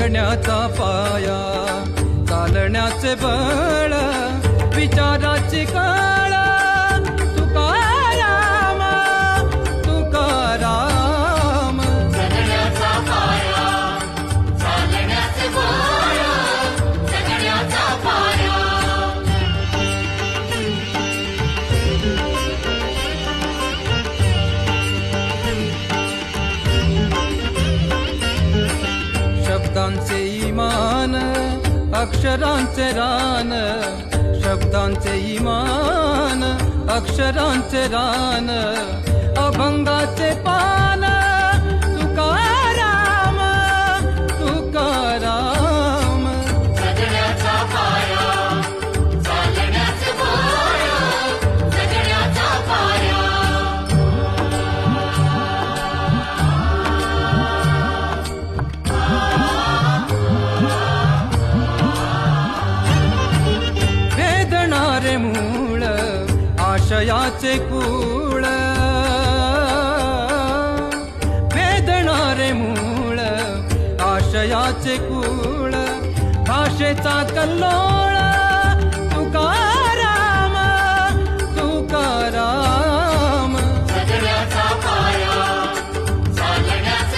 जगण्याचा पाया, चालण्याचे बळ, विचाराची कळ, तुकाराम तुकाराम. जगण्याचा पाया, चालण्याचे बळ, जगण्याचा पाया. शब्दांचे इमान, अक्षरांचे रान, शब्दांचे इमान, अक्षरांचे रान, अभंगाचे पान, तुकाराम तुकाराम. जगण्याचा पाया, चालण्याचे बळ, जगण्याचा पाया. वेदणारे मूळ, आशयाचे कूळ, वेदणारे मूळ, आशयाचे कूळ, भाषेचा कल्लोळ,